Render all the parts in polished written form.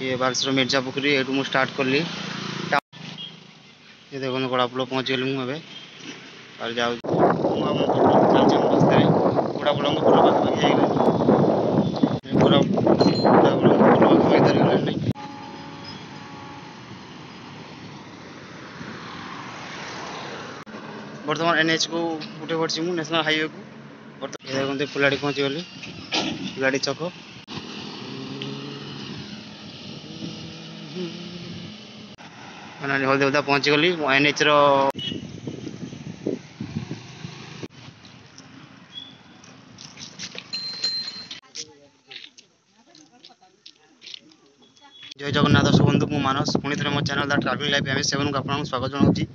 ये बालेश्वर मिर्जा पोखरी एटू मु स्टार्ट कली। ये देखो गोड़ापुल पहुँच गली मुझे और जाऊँ रास्ते गोड़ापुल पुल पाखापाखि पूरा बर्तमान एनएच को उठे पड़ी मुझे नेशनल हाईवे को। ये देखते फुलाड़ी पहुँच गली फुलाड़ी छक हलदेवदा पहुँच गली एनएच रो जय जगन्नाथ दर्शक बंधु मु मानस पुणी थे मो चैनल द ट्रावेलिंग लाइफ एम7 को आपको स्वागत जनाऊँगी।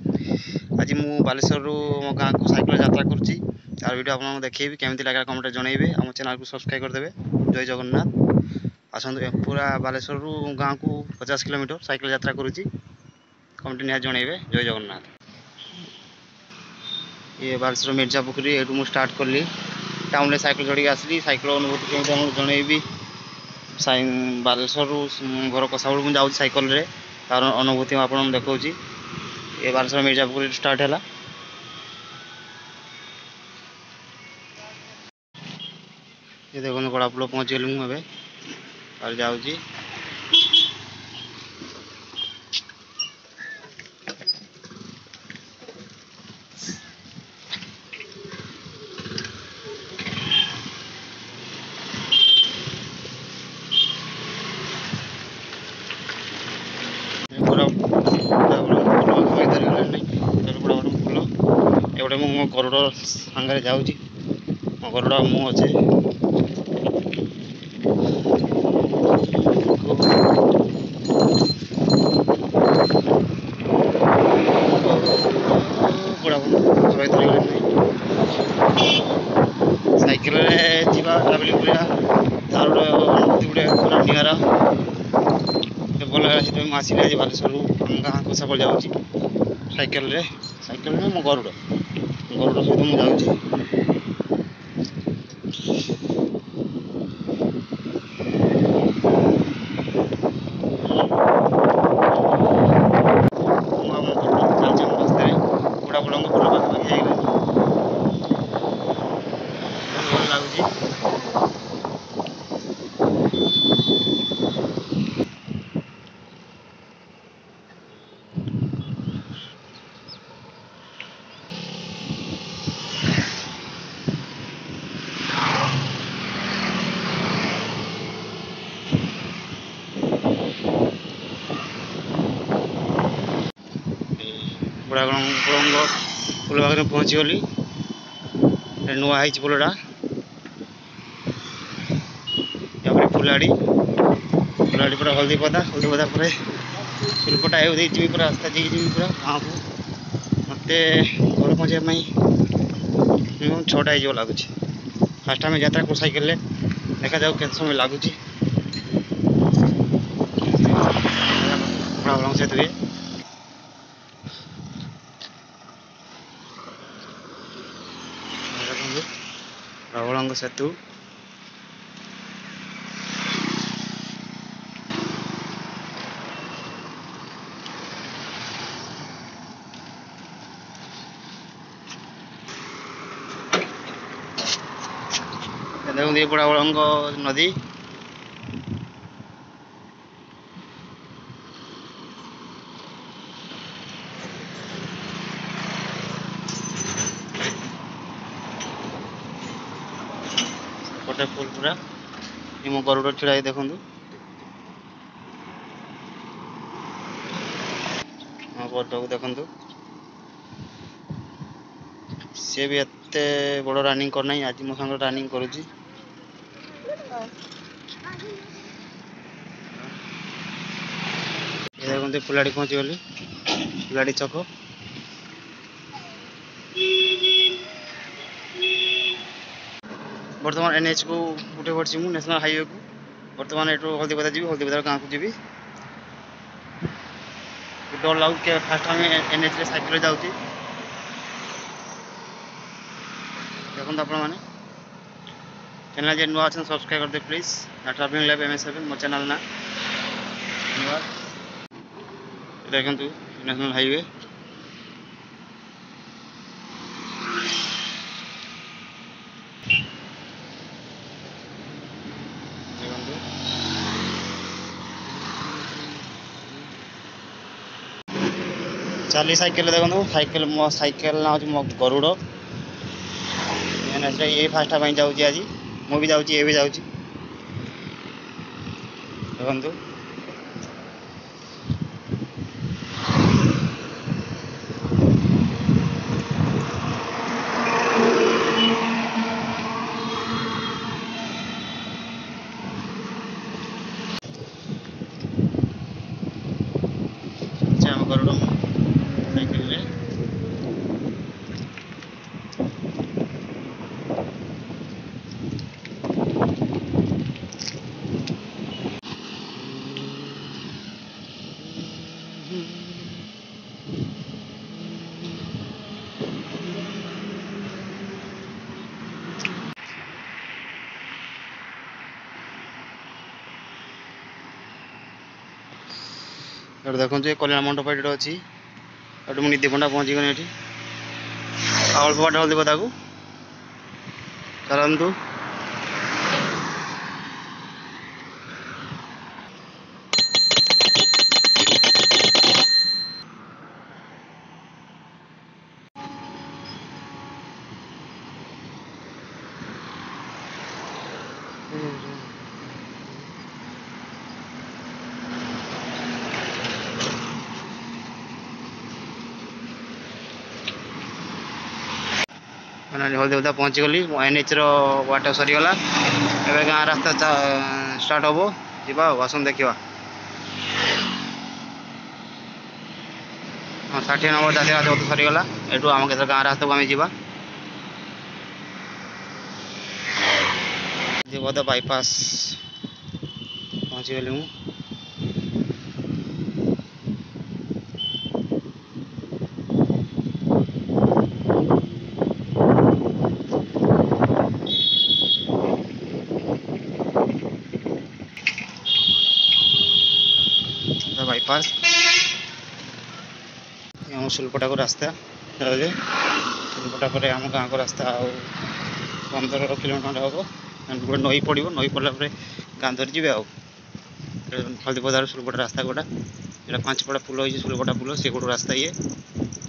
आज मु बालेश्वर मो गाँव को साइकेल यात्रा करुँची तार वीडियो आपको देखिए केमी लगे कमेंट जनइबे आम चैनल को सब्सक्राइब करदेवे। जय जगन्नाथ आसतु पूरा बालेश्वर गाँव को 50 किलोमीटर साइकेल यात्रा करुँची कमेंट निहार जनइबे। जय जगन्नाथ। ये बालेश्वर मिर्जा पोखरी एटू मु स्टार्ट कली टाउन में साइकेल चढ़ी आसली साइकेल अनुभूति केमी जनइबी। बालेश्वर घर कसाबुल मुझे जाऊँ साइकेल रे तार अनुभूति आपको देखा। ये बालेश्वर मिर्जा पोखरी स्टार्ट है। ये देखो गोड़ापुल पहुँच गली मुझे और जाऊँ पूरा एवटे मो गरुड़ सांगे जाऊँगी मो गरुड़ मु अच्छे साइकेल ट्रावेलिंग करा तार अनुभूति गोटे पूरा निरा भल है। आसिले आज बालेश्वर गाँ कसाबल जाऊँ साइकेल में मो गरुड़ सहित मुझे जाऊँ। रास्ते गोड़ापुल पुल पाखापाखि भल लगुच। पुल पाखे पहुँची गली नुआ है पुलटा फुलाड़ी पूरा हल्दीपदा पर शिल्पटा जी पूरा रास्ता जी पूरा गाँव को मत घर पहुँचा मिनिमम 6टा हो लगुच। फास्ट टाइम यात्रा को साइकेल देखा जाऊ के समय लगुच सेतु रावण सेतु। देखते बुढ़ाबुढ़ नदी पटे फुल पूरा मो गरुड़ छिड़ा देखु मो गरुड़ को देखु सी भी एत बड़ रनिंग करना आज मो सागर रनिंग करुँची। देखते फुलाड़ी पहुँच गली फुलाड़ी छक बर्तमान एनएच को उठे पड़ी मुझे नेशनल हाईवे को। बर्तमान एटू हलदीपदा जी हलदीपदा गाँव को जी डर लगुच फास्ट टाइम एनएच साइकेल जाऊँ देखते आपण मैंने चैनल जे नुआ अच्छे सब्सक्राइब करदे प्लीज ट्रावेलिंग लाइफ एम7 मो चैनल ना। धन्यवाद। देखंतु नेशनल हाईवे देखंतु चाली साइकेल देखो साइकेल मो साइकेल ना हूँ मो गरुड़ ये फास्ट जाऊँगी आज मु भी जाऊँगी ये भी जाऊँगी देखो आम गरुड़ साइकेल रे देखो ये कल्याण मंडप ये अच्छी मुझे निधि पंडा पहुँची गली ये अल्प बाट हल्दी पदा को चलतु हल्दी पहुँची गली एनएच वाट सरीगला ए गाँ रास्ता स्टार्ट हम जा आसन देखा हाँ 60 नंबर जाती रास्ता सरीगला यू आम के गाँ रास्ता को आम जा बोध बाईपास पहुँची गली हूँ बाईपास आम सुलपटा को रास्ता सुलपटा पर आम गाँव को रास्ता 15 किलोमीटर हम गोटे नई पड़ो नई पड़ा गाँ धरी जी हल्दीपदार सुलपटा रास्ता गोटा यहाँ 5 पड़ा पुल हो सुलपटा पुल से गोटे रास्ता ये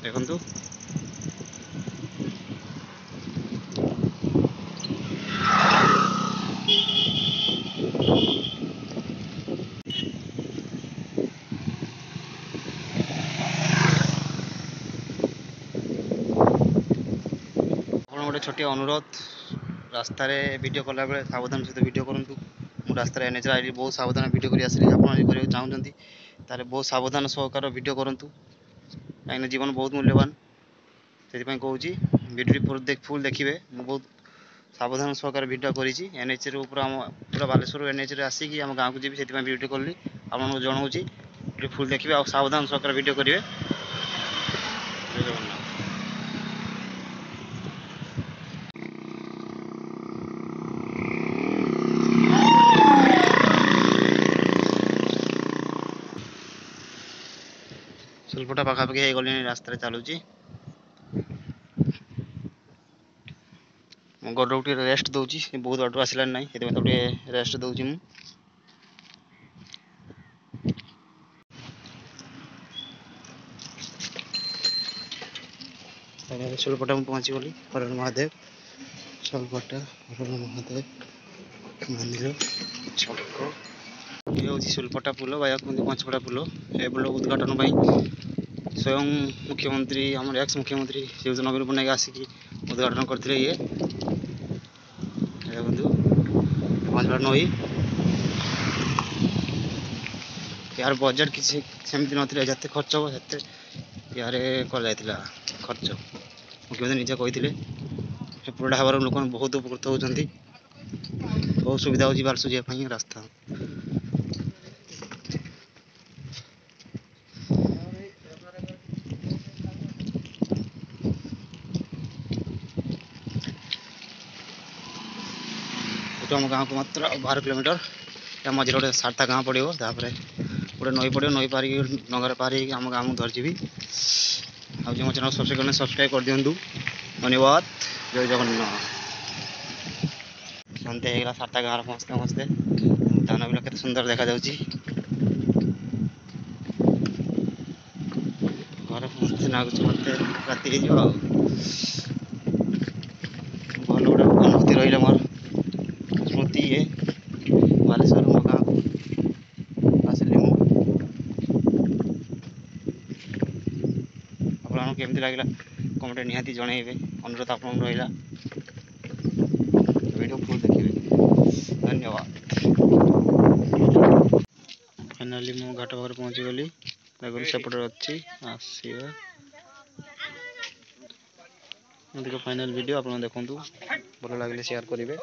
देखु गोटे छोटिया अनुरोध रास्ता वीडियो कला बेले सावधान सहित वीडियो करूँ मु रास्ता एनएच आई बहुत सावधान वीडियो कर चाहते तारे बहुत सावधान सहकार वीडियो करूँ कहीं जीवन बहुत मूल्यवान से कहूँ वीडियो फुल देखिए मु बहुत सावधान सहकार वीडियो करी एनएच पूरा बालेश्वर एनएच आसिक आम गाँव को जी से वीडियो कली आपको जनाऊँगी वीडियो फुल देखिए और सावधान सहकार वीडियो करेंगे। सुलपटा पाखापाखि हो गली रास्ता चलुची गड़ को रेस्ट दूची बहुत बाटू आसला ना ये रेस्ट दूची सुलपटा में पहुँची गली हरण महादेव सुलपटा हरण महादेव मंदिर छक ये हूँ सुलपटा पुल या पंचपटा पुल ए पुल उद्घाटन स्वयं मुख्यमंत्री आम एक्स मुख्यमंत्री श्रीयुत नवीन पट्टनायक आसिक उद्घाटन करते ये बंधु पंचपटा नई यार बजेट किसी सेमती ना जिते खर्च हम से यार कर खर्च मुख्यमंत्री निजे कही पुलटा हबार लोक बहुत उपकृत होती बहुत सुविधा हो बालेश्वर जावाई रास्ता आम गाँव को मात्र 12 किलोमीटर या मझे गोटे 7टा गाँव पड़ो गोटे नई पड़ो नई पार डंगार पार आम गाँव धरजी आज मो चैनल सब्सक्राइब कर दिंतु धन्यवाद जय जगन्नाथ सन्ध्या होगा 7टा गाँव पहुँचते पहुँचते धान बिल के सुंदर देखा घर पहुँचते लगुच मत राति भल गोटे अनुभूति रहा मोर स्मृति ये बालेश्वर मो गाँव आसली केमती लगे कमेंट निहाती जनइबे अनुरोध आप रहा वीडियो फुल देखिए धन्यवाद। फाइनाली मो घाट पाखे पहुँची गली देखो सेपटे अच्छी आसवा फाइनल वीडियो आप देखु भल लगे शेयर करेंगे।